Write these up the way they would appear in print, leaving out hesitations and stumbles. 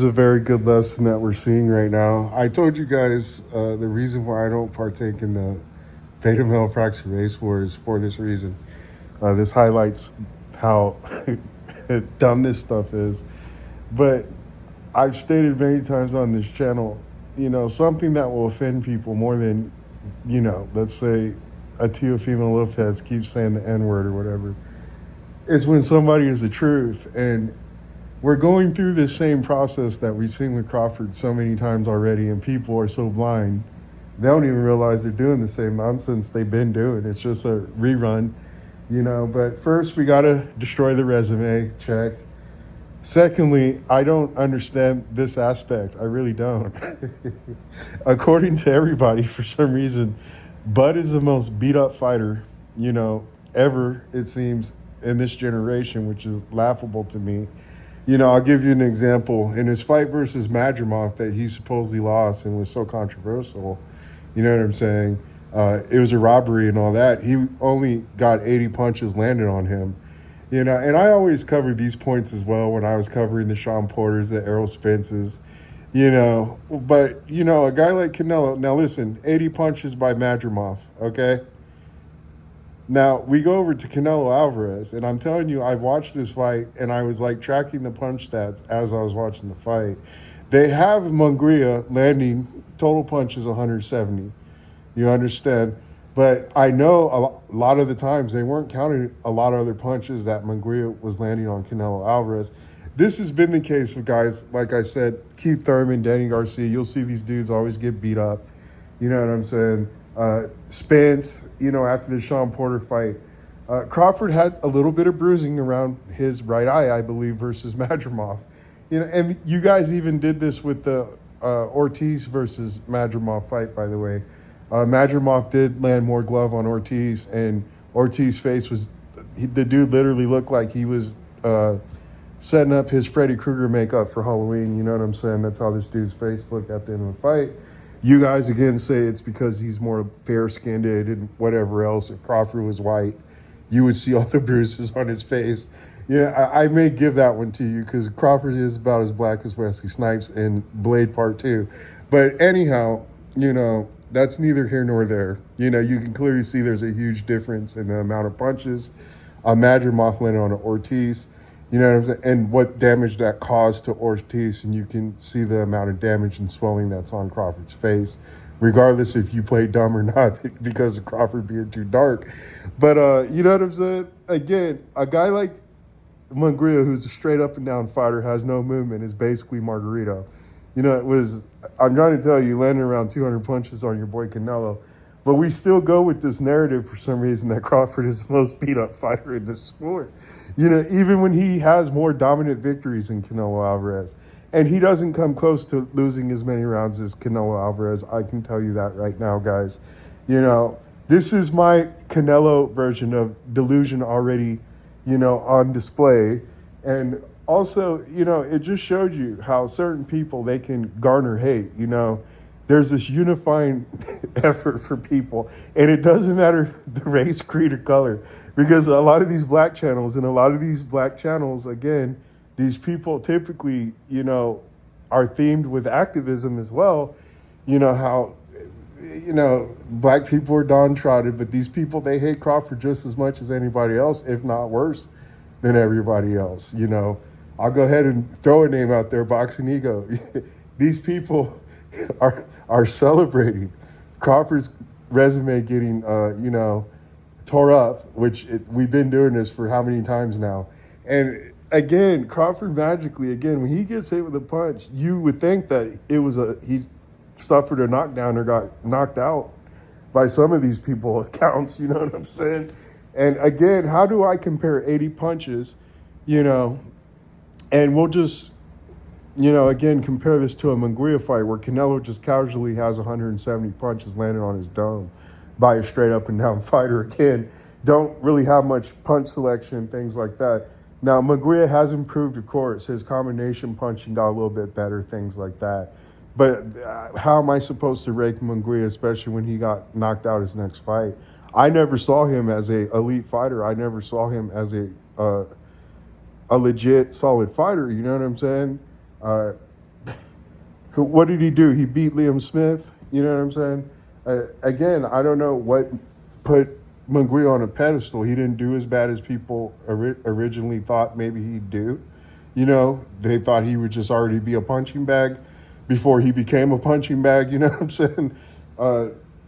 a very good lesson that we're seeing right now. I told you guys the reason why I don't partake in the beta male proxy race war is for this reason. This highlights how dumb this stuff is. But I've stated many times on this channel, something that will offend people more than, let's say a Teofimo Lopez keeps saying the N-word or whatever, is when somebody is the truth. And we're going through this same process that we've seen with Crawford so many times already, and people are so blind, they don't even realize they're doing the same nonsense they've been doing. It's just a rerun, But first, we got to destroy the resume, check. Secondly, I don't understand this aspect. I really don't. According to everybody, for some reason, Bud is the most beat-up fighter, ever, it seems, in this generation, which is laughable to me. I'll give you an example. In his fight versus Madrimov that he supposedly lost and was so controversial, you know what I'm saying? It was a robbery and all that. He only got 80 punches landed on him. And I always covered these points as well when I was covering the Sean Porters, the Errol Spences, But, a guy like Canelo, now listen, 80 punches by Madrimov, okay? Now, we go over to Canelo Alvarez, and I'm telling you, I've watched this fight, and I was, tracking the punch stats as I was watching the fight. They have Munguia landing total punches 170. You understand? But I know a lot of the times they weren't counting a lot of other punches that Munguia was landing on Canelo Alvarez. This has been the case with guys, like I said, Keith Thurman, Danny Garcia. You'll see these dudes always get beat up. You know what I'm saying? Spence, after the Sean Porter fight, Crawford had a little bit of bruising around his right eye, I believe, versus Madrimov. And you guys even did this with the Ortiz versus Madrimov fight, by the way. Madrimov did land more glove on Ortiz, and Ortiz's face the dude literally looked like he was setting up his Freddy Krueger makeup for Halloween. You know what I'm saying? That's how this dude's face looked at the end of the fight. You guys, again, say it's because he's more fair-skinned and whatever else. If Crawford was white, you would see all the bruises on his face. I may give that one to you because Crawford is about as black as Wesley Snipes in Blade Part 2. But anyhow, that's neither here nor there. You can clearly see there's a huge difference in the amount of punches. Madrimov landed on Ortiz. You know what I'm saying? And what damage that caused to Ortiz, and you can see the amount of damage and swelling that's on Crawford's face, regardless if you play dumb or not, because of Crawford being too dark. But you know what I'm saying? Again, a guy like Munguia, who's a straight up and down fighter, has no movement, is basically Margarito. I'm trying to tell you, landing around 200 punches on your boy Canelo. But we still go with this narrative for some reason that Crawford is the most beat-up fighter in the sport. Even when he has more dominant victories than Canelo Alvarez. And he doesn't come close to losing as many rounds as Canelo Alvarez. I can tell you that right now, guys. This is my Canelo version of delusion already, on display. And also, it just showed you how certain people, they can garner hate, There's this unifying effort for people, and it doesn't matter the race, creed, or color, because a lot of these black channels, again, these people typically, are themed with activism as well. How, black people are downtrodden, but these people, they hate Crawford just as much as anybody else, if not worse than everybody else. I'll go ahead and throw a name out there, Boxing Ego. These people are celebrating Crawford's resume getting, tore up, which we've been doing this for how many times now. And again, Crawford magically, when he gets hit with a punch, you would think that he suffered a knockdown or got knocked out by some of these people accounts, you know what I'm saying? And again, how do I compare 80 punches, and we'll just, again, compare this to a Munguia fight where Canelo just casually has 170 punches landed on his dome by a straight up and down fighter. Again, don't really have much punch selection, things like that. Now, Munguia has improved, of course. His combination punching got a little bit better, things like that. But how am I supposed to rate Munguia, especially when he got knocked out his next fight? I never saw him as a elite fighter. I never saw him as a legit solid fighter. You know what I'm saying? What did he do? He beat Liam Smith. You know what I'm saying? Again, I don't know what put Munguia on a pedestal. He didn't do as bad as people originally thought maybe he'd do. You know, they thought he would just already be a punching bag before he became a punching bag. You know what I'm saying?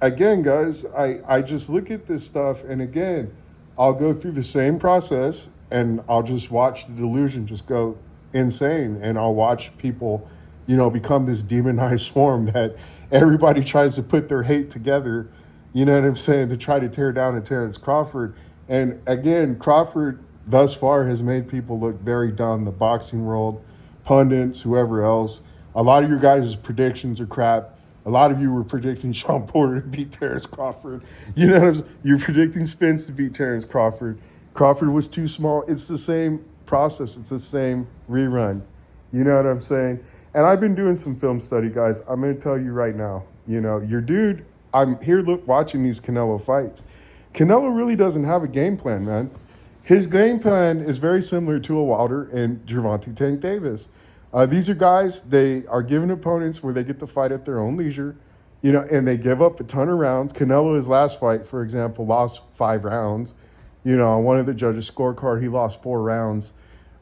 Again, guys, I just look at this stuff, and again, I'll go through the same process, and I'll just watch the delusion just go insane, and I'll watch people, you know, become this demonized swarm that everybody tries to put their hate together, you know what I'm saying, to try to tear down Terrence Crawford. And again, Crawford thus far has made people look very dumb, the boxing world, pundits, whoever else. A lot of your guys' predictions are crap. A lot of you were predicting Sean Porter to beat Terrence Crawford. You know what I'm saying? You're predicting Spence to beat Terrence Crawford. Crawford was too small. It's the same process. It's the same rerun. You know what I'm saying? And I've been doing some film study, guys. I'm going to tell you right now, you know, your dude, I'm here watching these Canelo fights. Canelo really doesn't have a game plan, man. His game plan is very similar to a Wilder and Gervonta Tank Davis. These are guys, they are given opponents where they get to fight at their own leisure, you know, and they give up a ton of rounds. Canelo, his last fight, for example, lost 5 rounds. You know, on one of the judges' scorecard, he lost 4 rounds.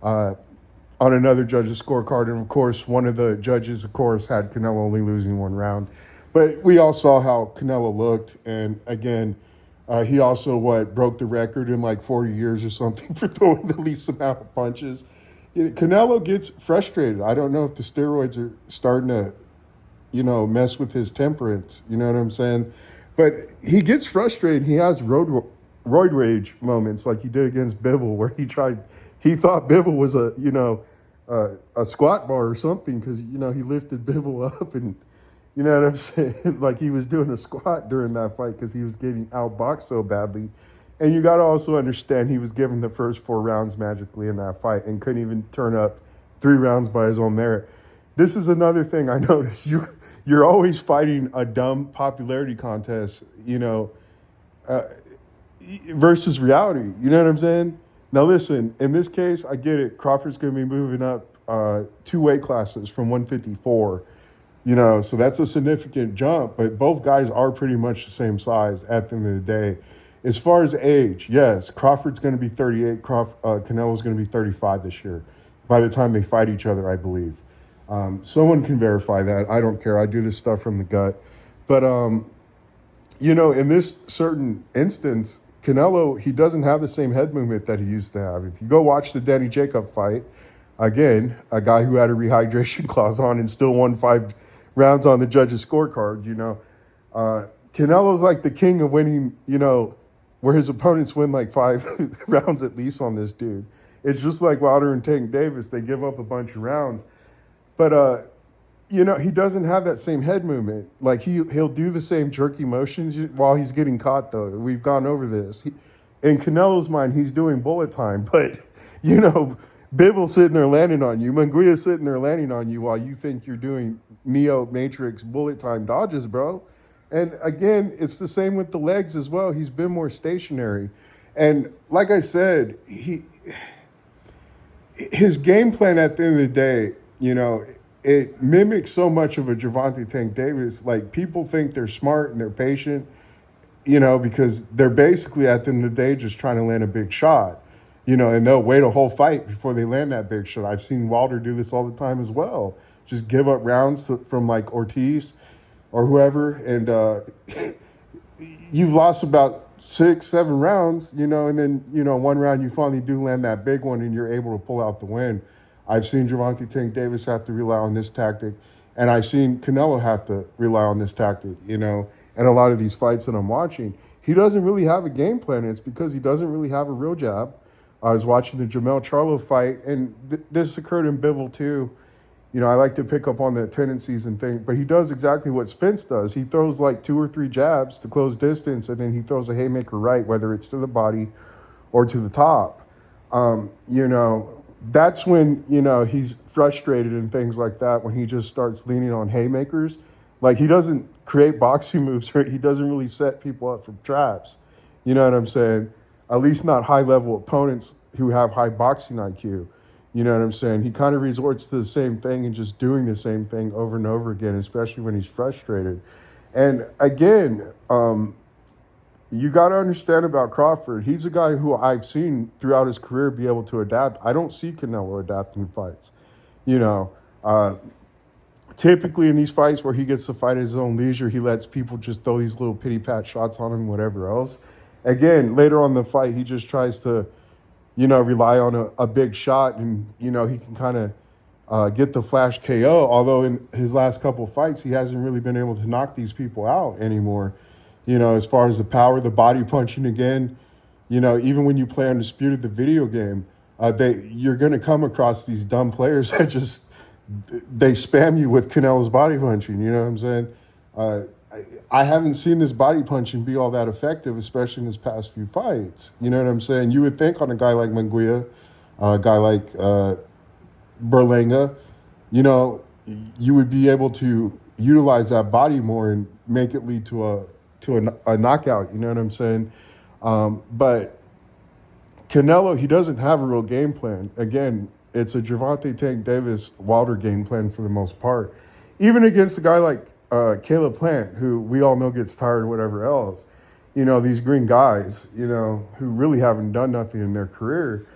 On another judge's scorecard, and of course, one of the judges, of course, had Canelo only losing 1 round. But we all saw how Canelo looked, and again, he also, broke the record in like 40 years or something for throwing the least amount of punches. Canelo gets frustrated. I don't know if the steroids are starting to, you know, mess with his temperance. You know what I'm saying? But he gets frustrated. He has roid rage moments like he did against Bivol, where he thought Bivol was a squat bar or something, because, you know, he lifted Bivol up, and, you know what I'm saying? Like he was doing a squat during that fight because he was getting outboxed so badly. And you got to also understand he was given the first 4 rounds magically in that fight and couldn't even turn up 3 rounds by his own merit. This is another thing I noticed. You're always fighting a dumb popularity contest, you know, versus reality. You know what I'm saying? Now listen, in this case, I get it. Crawford's going to be moving up 2 weight classes from 154. You know, so that's a significant jump. But both guys are pretty much the same size at the end of the day. As far as age, yes, Crawford's going to be 38. Canelo's going to be 35 this year. By the time they fight each other, I believe. Someone can verify that. I don't care. I do this stuff from the gut. But, you know, in this certain instance, Canelo, he doesn't have the same head movement that he used to have. If you go watch the Danny Jacob fight, again, a guy who had a rehydration clause on and still won 5 rounds on the judge's scorecard, you know. Canelo's like the king of winning, you know, where his opponents win like 5 rounds at least on this dude. It's just like Wilder and Tank Davis. They give up a bunch of rounds. But, you know, he doesn't have that same head movement. Like, he'll do the same jerky motions while he's getting caught, though. We've gone over this. In Canelo's mind, he's doing bullet time. But, you know, Bivol's sitting there landing on you. Munguia's sitting there landing on you while you think you're doing Neo Matrix bullet time dodges, bro. And again, it's the same with the legs as well. He's been more stationary. And like I said, his game plan at the end of the day, you know, it mimics so much of a Gervonta Tank Davis. Like, people think they're smart and they're patient, you know, because they're basically at the end of the day just trying to land a big shot, you know, and they'll wait a whole fight before they land that big shot. I've seen Wilder do this all the time as well. Just give up rounds from like Ortiz or whoever, and you've lost about 6-7 rounds, you know, and then, you know, 1 round you finally do land that big one and you're able to pull out the win. I've seen Gervonta Tank Davis have to rely on this tactic, and I've seen Canelo have to rely on this tactic, you know, and a lot of these fights that I'm watching. He doesn't really have a game plan, and it's because he doesn't really have a real jab. I was watching the Jamel Charlo fight, and this occurred in Bivol too. You know, I like to pick up on the tendencies and things, but he does exactly what Spence does. He throws like 2 or 3 jabs to close distance, and then he throws a haymaker right, whether it's to the body or to the top. You know, that's when, you know, he's frustrated and things like that, when he just starts leaning on haymakers. Like, he doesn't create boxing moves, or he doesn't really set people up for traps. You know what I'm saying? At least not high-level opponents who have high boxing IQ. You know what I'm saying? He kind of resorts to the same thing and just doing the same thing over and over again, especially when he's frustrated. And again, you got to understand about Crawford. He's a guy who I've seen throughout his career be able to adapt. I don't see Canelo adapting fights. You know, typically in these fights where he gets to fight at his own leisure, he lets people just throw these little pity pat shots on him, whatever else. Again, later on in the fight, he just tries to, rely on a big shot, and, he can kind of get the flash KO. Although in his last couple of fights, he hasn't really been able to knock these people out anymore. As far as the power, the body punching again, even when you play Undisputed, the video game, you're going to come across these dumb players that just, they spam you with Canelo's body punching, you know what I'm saying? I haven't seen this body punching be all that effective, especially in his past few fights. You know what I'm saying? You would think on a guy like Munguia, a guy like Berlanga, you would be able to utilize that body more and make it lead to a knockout, you know what I'm saying? But Canelo, he doesn't have a real game plan. Again, it's a Gervonta Tank Davis Wilder game plan for the most part. Even against a guy like Caleb Plant, who we all know gets tired or whatever else, these green guys, who really haven't done nothing in their career.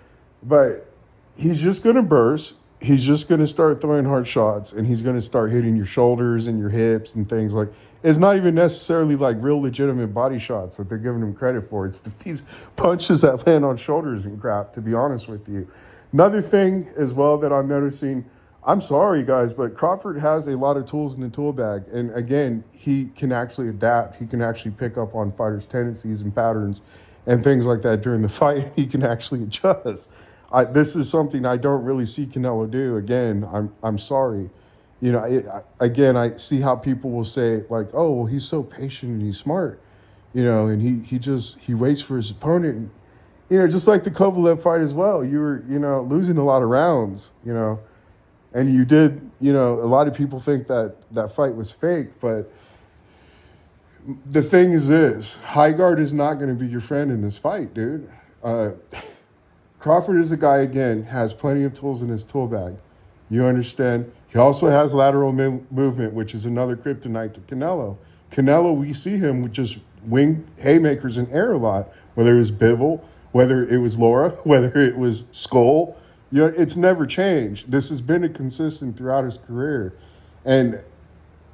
But he's just going to burst. He's just going to start throwing hard shots, and he's going to start hitting your shoulders and your hips and things like. It's not even necessarily like real legitimate body shots that they're giving him credit for. It's these punches that land on shoulders and crap, to be honest with you. Another thing as well that I'm noticing, I'm sorry guys, but Crawford has a lot of tools in the tool bag. And again, he can actually adapt. He can actually pick up on fighters' tendencies and patterns and things like that during the fight. He can actually adjust. This is something I don't really see Canelo do. Again, I'm sorry. I see how people will say like, oh, well, he's so patient and he's smart, and he waits for his opponent. Just like the Kovalev fight as well. You were, losing a lot of rounds, and you did, a lot of people think that fight was fake, but the thing is this, high guard is not going to be your friend in this fight, dude. Crawford is a guy, again, has plenty of tools in his tool bag. You understand? He also has lateral movement, which is another kryptonite to Canelo. Canelo, we see him with just wing haymakers and air a lot, whether it was Bivol, whether it was Laura, whether it was Skull. It's never changed. This has been a consistent throughout his career. And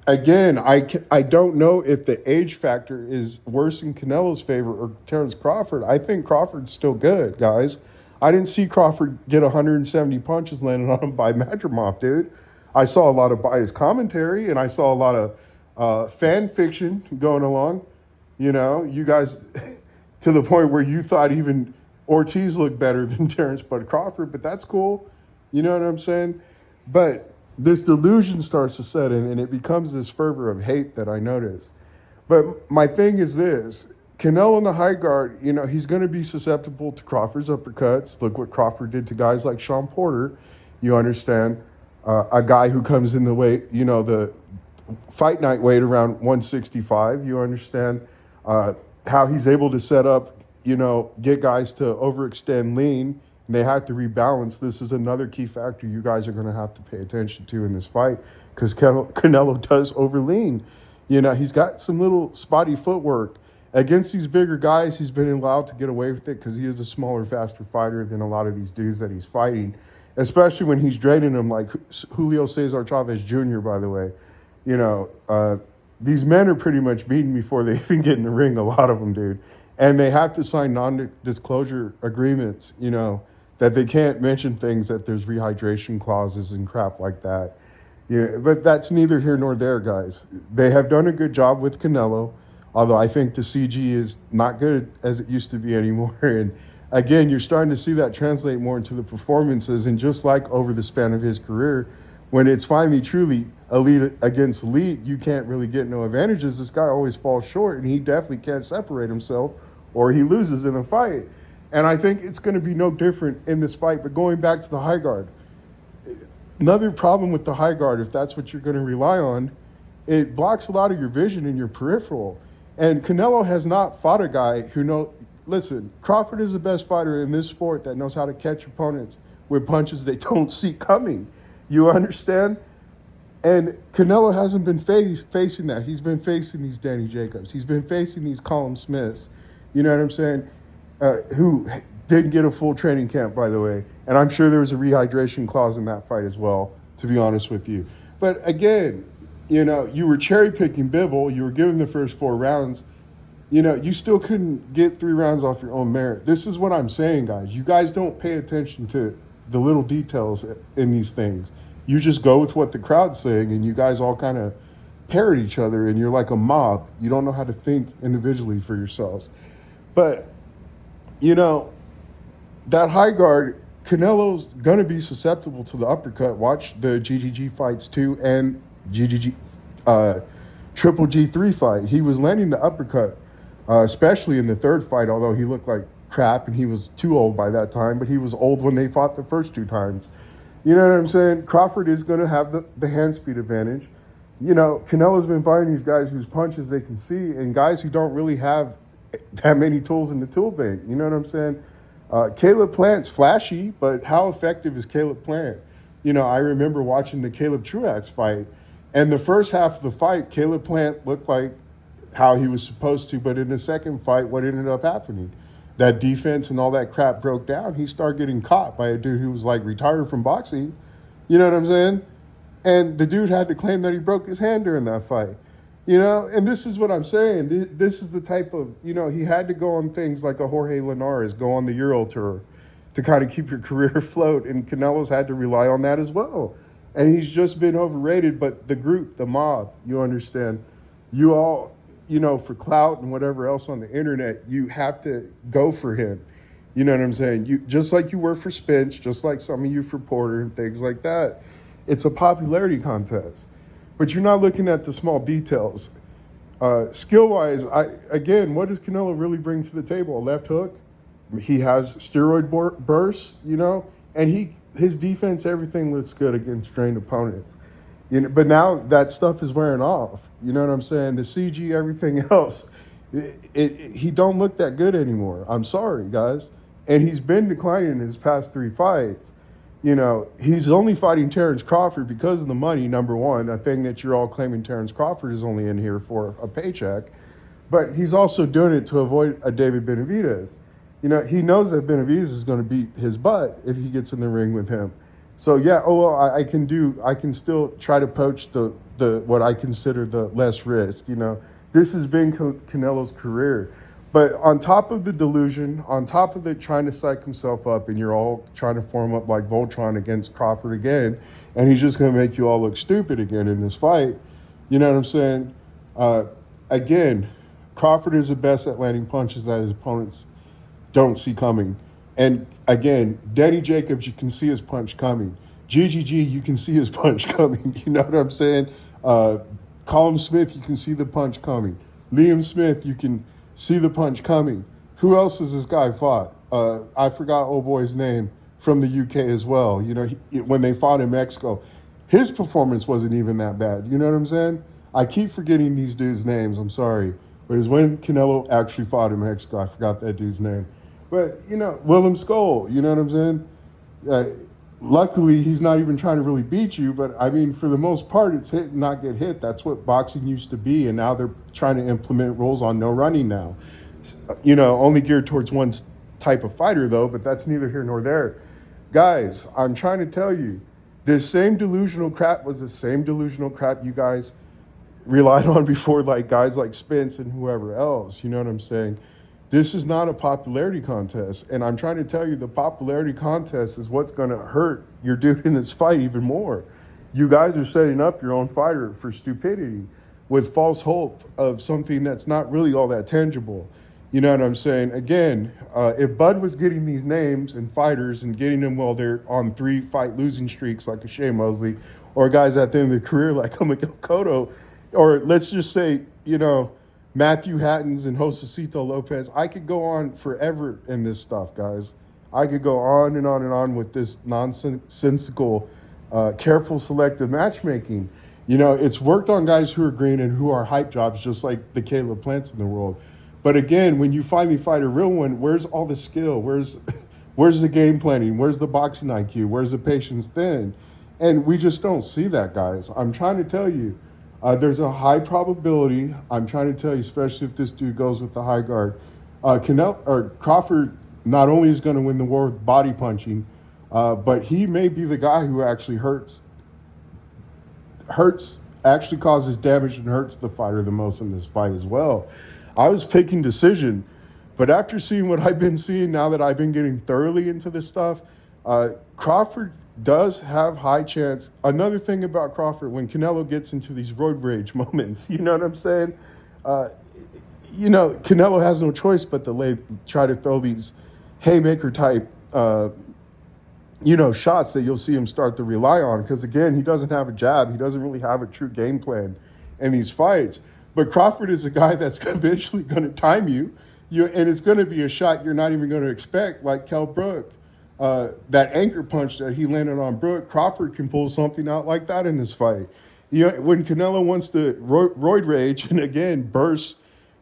again, I don't know if the age factor is worse in Canelo's favor or Terrence Crawford. I think Crawford's still good, guys. I didn't see Crawford get 170 punches landed on him by Madrimov, dude. I saw a lot of biased commentary, and I saw a lot of fan fiction going along. You guys, to the point where you thought even Ortiz looked better than Terrence Bud Crawford, but that's cool. You know what I'm saying? But this delusion starts to set in, and it becomes this fervor of hate that I notice. But my thing is this. Canelo in the high guard, he's going to be susceptible to Crawford's uppercuts. Look what Crawford did to guys like Sean Porter. You understand? A guy who comes in the weight, the fight night weight around 165. You understand how he's able to set up, get guys to overextend lean. And they have to rebalance. This is another key factor you guys are going to have to pay attention to in this fight, because Canelo does overlean. He's got some little spotty footwork. Against these bigger guys, he's been allowed to get away with it because he is a smaller, faster fighter than a lot of these dudes that he's fighting, especially when he's draining them like Julio Cesar Chavez Jr., by the way. These men are pretty much beaten before they even get in the ring, a lot of them, dude. And they have to sign non-disclosure agreements, that they can't mention things that there's rehydration clauses and crap like that. But that's neither here nor there, guys. They have done a good job with Canelo. Although I think the CG is not good as it used to be anymore. And again, you're starting to see that translate more into the performances. And just like over the span of his career, when it's finally truly elite against elite, you can't really get no advantages. This guy always falls short, and he definitely can't separate himself, or he loses in a fight. And I think it's going to be no different in this fight. But going back to the high guard, another problem with the high guard, if that's what you're going to rely on, it blocks a lot of your vision in your peripheral. And Canelo has not fought a guy who listen, Crawford is the best fighter in this sport that knows how to catch opponents with punches they don't see coming. You understand? And Canelo hasn't been facing that. He's been facing these Danny Jacobs. He's been facing these Callum Smiths. You know what I'm saying? Who didn't get a full training camp, by the way. And I'm sure there was a rehydration clause in that fight as well, to be honest with you. But again, you know, you were cherry picking Bivol. You were given the first 4 rounds. You know, you still couldn't get 3 rounds off your own merit. This is what I'm saying, guys. You guys don't pay attention to the little details in these things. You just go with what the crowd's saying, and you guys all kind of parrot each other, and you're like a mob. You don't know how to think individually for yourselves. But, you know, that high guard, Canelo's going to be susceptible to the uppercut. Watch the GGG fights too, and GGG Triple G3 fight. He was landing the uppercut, especially in the 3rd fight, although he looked like crap and he was too old by that time, but he was old when they fought the first 2 times. You know what I'm saying? Crawford is going to have the hand speed advantage. You know, Canelo's been fighting these guys whose punches they can see and guys who don't really have that many tools in the tool bank. You know what I'm saying? Caleb Plant's flashy, but how effective is Caleb Plant? You know, I remember watching the Caleb Truax fight, and the first half of the fight, Caleb Plant looked like how he was supposed to, but in the second fight, what ended up happening? That defense and all that crap broke down. He started getting caught by a dude who was like retired from boxing. You know what I'm saying? And the dude had to claim that he broke his hand during that fight. You know, and this is what I'm saying. This is the type of, you know, he had to go on things like a Jorge Linares, go on the Euro Tour to kind of keep your career afloat. And Canelo's had to rely on that as well. And he's just been overrated. But the group, the mob, you understand, you all, you know, for clout and whatever else on the internet, you have to go for him. You know what I'm saying? You just like you were for Spence, just like some of you for Porter and things like that. It's a popularity contest. But you're not looking at the small details. Skill-wise, again, what does Canelo really bring to the table? A left hook. He has steroid bursts, you know, and his defense, everything looks good against trained opponents. You know, but now that stuff is wearing off. You know what I'm saying? The CG, everything else, he don't look that good anymore. I'm sorry, guys. And he's been declining in his past 3 fights. You know, he's only fighting Terrence Crawford because of the money, number one, a thing that you're all claiming Terrence Crawford is only in here for a paycheck. But he's also doing it to avoid a David Benavidez. You know, he knows that Benavidez is going to beat his butt if he gets in the ring with him. So, yeah, I can still try to poach the what I consider the less risk, you know. This has been Canelo's career. But on top of the delusion, on top of the trying to psych himself up, and you're all trying to form up like Voltron against Crawford again, and he's just going to make you all look stupid again in this fight, you know what I'm saying? Again, Crawford is the best at landing punches that his opponents don't see coming. And again, Danny Jacobs, you can see his punch coming. GGG, you can see his punch coming. You know what I'm saying? Callum Smith, you can see the punch coming. Liam Smith, you can see the punch coming. Who else has this guy fought? I forgot old boy's name from the UK as well. You know, when they fought in Mexico, his performance wasn't even that bad. You know what I'm saying? I keep forgetting these dudes' names. I'm sorry. But it was when Canelo actually fought in Mexico. I forgot that dude's name. But, you know, Willem Skoll, you know what I'm saying? Luckily, he's not even trying to really beat you. But, I mean, for the most part, it's hit and not get hit. That's what boxing used to be. And now they're trying to implement rules on no running now. You know, only geared towards one type of fighter, though. But that's neither here nor there. Guys, I'm trying to tell you, this same delusional crap was the same delusional crap you guys relied on before, like guys like Spence and whoever else. You know what I'm saying? This is not a popularity contest. And I'm trying to tell you the popularity contest is what's going to hurt your dude in this fight even more. You guys are setting up your own fighter for stupidity with false hope of something that's not really all that tangible. You know what I'm saying? Again, if Bud was getting these names and fighters and getting them while they're on 3-fight losing streaks like a Shea Mosley, or guys at the end of their career like a Miguel Cotto, or let's just say, you know, Matthew Hattons and Josecito Lopez, I could go on forever in this stuff, guys. I could go on and on and on with this nonsensical, careful, selective matchmaking. You know, it's worked on guys who are green and who are hype jobs, just like the Caleb Plants in the world. But again, when you finally fight a real one, where's all the skill? Where's Where's the game planning? Where's the boxing IQ? Where's the patience then? And we just don't see that, guys. I'm trying to tell you, there's a high probability. I'm trying to tell you, especially if this dude goes with the high guard. Crawford not only is going to win the war with body punching, but he may be the guy who actually actually causes damage and hurts the fighter the most in this fight as well. I was picking decision, but after seeing what I've been seeing now that I've been getting thoroughly into this stuff, Crawford does have high chance. Another thing about Crawford, when Canelo gets into these roid rage moments, you know what I'm saying? Canelo has no choice but to try to throw these haymaker type, shots that you'll see him start to rely on. Because again, he doesn't have a jab. He doesn't really have a true game plan in these fights. But Crawford is a guy that's eventually going to time you, and it's going to be a shot you're not even going to expect, like Kell Brook. That anchor punch that he landed on Brook, Crawford can pull something out like that in this fight. When Canelo wants to roid rage and again burst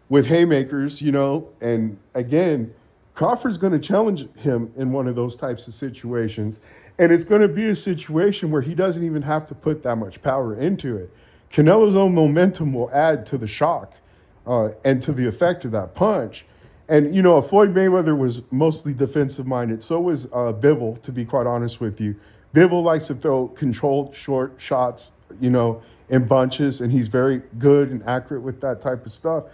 with haymakers, and again, Crawford's going to challenge him in one of those types of situations. And it's going to be a situation where he doesn't even have to put that much power into it. Canelo's own momentum will add to the shock and to the effect of that punch. And, Floyd Mayweather was mostly defensive-minded. So was Bivol, to be quite honest with you. Bivol likes to throw controlled short shots, in bunches, and he's very good and accurate with that type of stuff.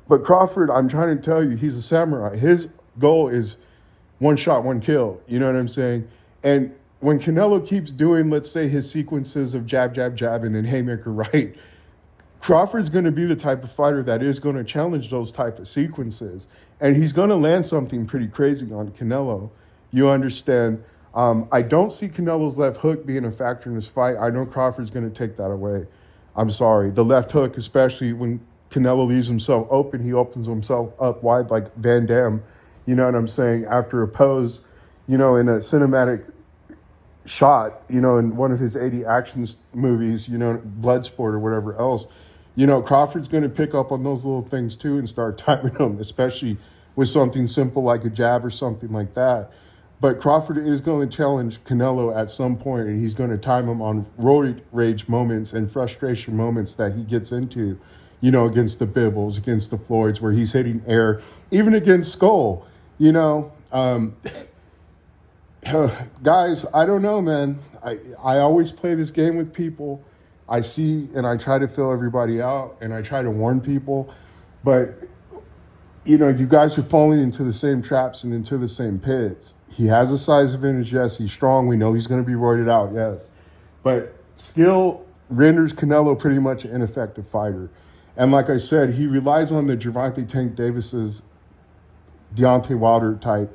But Crawford, I'm trying to tell you, he's a samurai. His goal is one shot, one kill. You know what I'm saying? And when Canelo keeps doing, let's say, his sequences of jab, jab, jab, and then haymaker right, Crawford's going to be the type of fighter that is going to challenge those type of sequences. And he's going to land something pretty crazy on Canelo. You understand? I don't see Canelo's left hook being a factor in this fight. I know Crawford's going to take that away. I'm sorry. The left hook, especially when Canelo leaves himself open, he opens himself up wide like Van Damme. You know what I'm saying? After a pose, in a cinematic shot, in one of his 80 action movies, Bloodsport or whatever else, Crawford's going to pick up on those little things too and start timing them, especially with something simple like a jab or something like that. But Crawford is going to challenge Canelo at some point, and he's going to time him on roid rage moments and frustration moments that he gets into, against the Bivols, against the Floyds, where he's hitting air, even against Skull. Guys, I don't know, man. I always play this game with people. I see and I try to fill everybody out and I try to warn people. But, you guys are falling into the same traps and into the same pits. He has a size advantage, yes. He's strong. We know he's going to be roided out, yes. But skill renders Canelo pretty much an ineffective fighter. And like I said, he relies on the Gervonta Tank Davis's Deontay Wilder type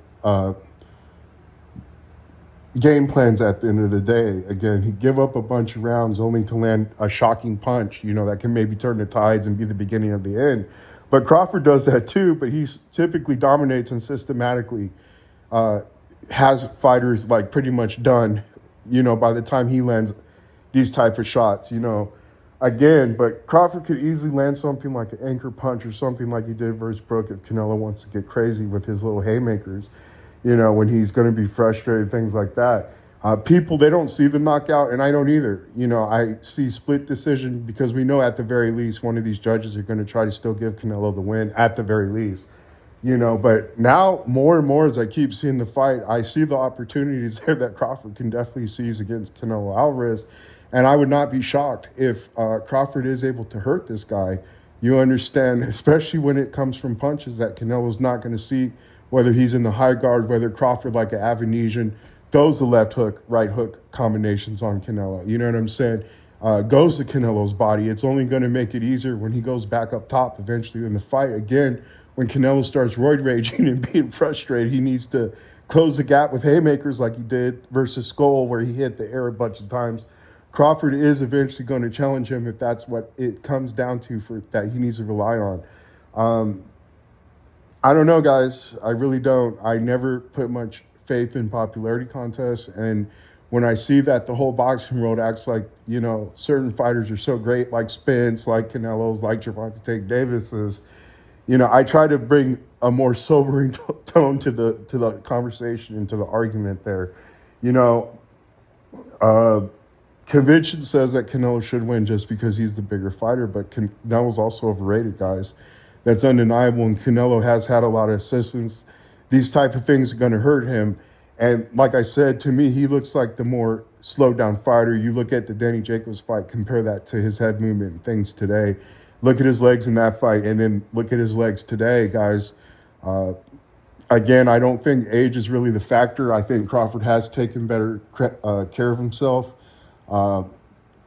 game plans at the end of the day. Again, he give up a bunch of rounds only to land a shocking punch, that can maybe turn the tides and be the beginning of the end. But Crawford does that too, but he typically dominates and systematically has fighters like pretty much done, by the time he lands these type of shots, Again, but Crawford could easily land something like an anchor punch or something like he did versus Brook if Canelo wants to get crazy with his little haymakers, when he's going to be frustrated, things like that. People, they don't see the knockout, and I don't either. I see split decision because we know at the very least one of these judges are going to try to still give Canelo the win at the very least. But now more and more as I keep seeing the fight, I see the opportunities there that Crawford can definitely seize against Canelo Alvarez. And I would not be shocked if Crawford is able to hurt this guy. You understand, especially when it comes from punches that Canelo's not going to see, whether he's in the high guard, whether Crawford, like an Avanesian, throws the left hook, right hook combinations on Canelo. You know what I'm saying? Goes to Canelo's body. It's only going to make it easier when he goes back up top eventually in the fight. Again, when Canelo starts roid raging and being frustrated, he needs to close the gap with haymakers like he did versus Skull, where he hit the air a bunch of times. Crawford is eventually going to challenge him if that's what it comes down to for that he needs to rely on. I don't know, guys. I really don't. I never put much faith in popularity contests. And when I see that the whole boxing world acts like, certain fighters are so great, like Spence, like Canelo's, like Gervonta Tank Davis's, I try to bring a more sobering tone to the conversation and to the argument there. You know, uh, convention says that Canelo should win just because he's the bigger fighter, but Canelo's also overrated, guys. That's undeniable, and Canelo has had a lot of assistance. These type of things are going to hurt him. And like I said, to me, he looks like the more slowed down fighter. You look at the Danny Jacobs fight, compare that to his head movement and things today. Look at his legs in that fight, and then look at his legs today, guys. Uh, Again, I don't think age is really the factor. I think Crawford has taken better care of himself. Uh,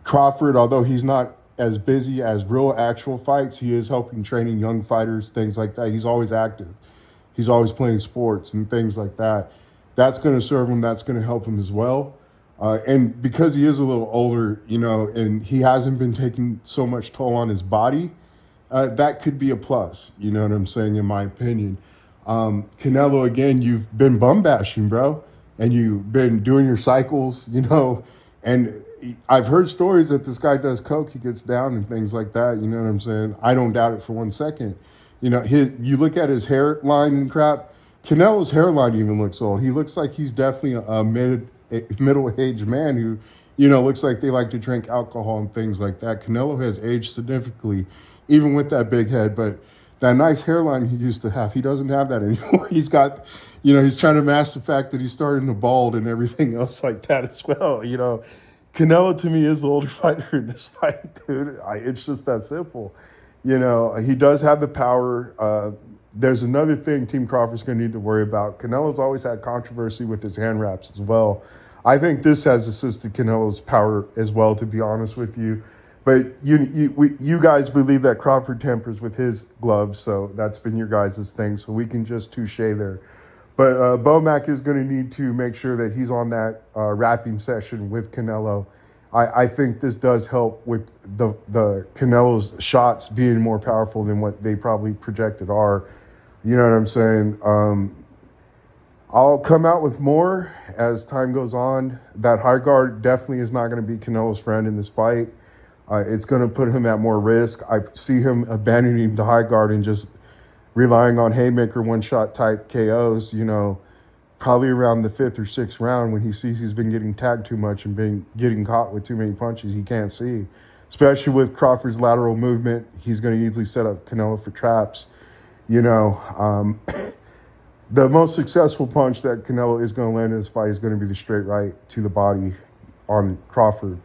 Crawford, although he's not as busy as real actual fights, he is helping training young fighters, things like that. He's always active. He's always playing sports and things like that. That's going to serve him. That's going to help him as well. And because he is a little older, you know, and he hasn't been taking so much toll on his body, that could be a plus. You know what I'm saying, in my opinion. Canelo, again, you've been bum bashing, bro, and you've been doing your cycles, you know, and I've heard stories that this guy does coke, he gets down and things like that. You know what I'm saying? I don't doubt it for 1 second. You know, you look at his hairline and crap. Canelo's hairline even looks old. He looks like he's definitely a middle-aged man who, you know, looks like they like to drink alcohol and things like that. Canelo has aged significantly, even with that big head, but that nice hairline he used to have, he doesn't have that anymore. He's got, you know, he's trying to mask the fact that he's starting to bald and everything else like that as well. You know, Canelo to me is the older fighter in this fight, dude. It's just that simple. You know, he does have the power. There's another thing Team Crawford's going to need to worry about. Canelo's always had controversy with his hand wraps as well. I think this has assisted Canelo's power as well, to be honest with you. But you guys believe that Crawford tempers with his gloves, so that's been your guys' thing. So we can just touche there. But Bomac is going to need to make sure that he's on that rapping session with Canelo. I think this does help with the Canelo's shots being more powerful than what they probably projected are. You know what I'm saying? I'll come out with more as time goes on. That high guard definitely is not going to be Canelo's friend in this fight. It's going to put him at more risk. I see him abandoning the high guard and just relying on haymaker one-shot type KOs, you know, probably around the 5th or 6th round when he sees he's been getting tagged too much and been getting caught with too many punches he can't see. Especially with Crawford's lateral movement, he's going to easily set up Canelo for traps. You know, the most successful punch that Canelo is going to land in this fight is going to be the straight right to the body on Crawford.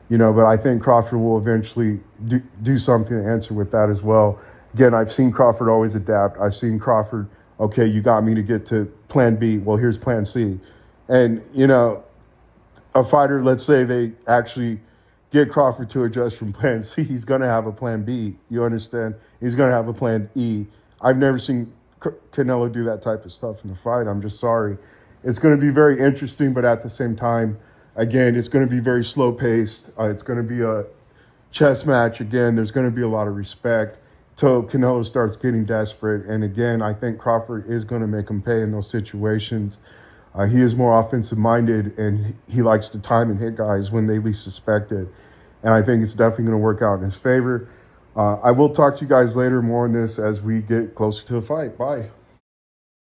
You know, but I think Crawford will eventually do something to answer with that as well. Again, I've seen Crawford always adapt. I've seen Crawford, okay, you got me to get to plan B. Well, here's plan C. And, you know, a fighter, let's say they actually get Crawford to adjust from plan C, he's going to have a plan B. You understand? He's going to have a plan E. I've never seen Canelo do that type of stuff in the fight. I'm just sorry. It's going to be very interesting, but at the same time, again, it's going to be very slow-paced. It's going to be a chess match. Again, there's going to be a lot of respect till Canelo starts getting desperate. And again, I think Crawford is going to make him pay in those situations. He is more offensive-minded, and he likes to time and hit guys when they least suspect it. And I think it's definitely going to work out in his favor. I will talk to you guys later more on this as we get closer to the fight. Bye.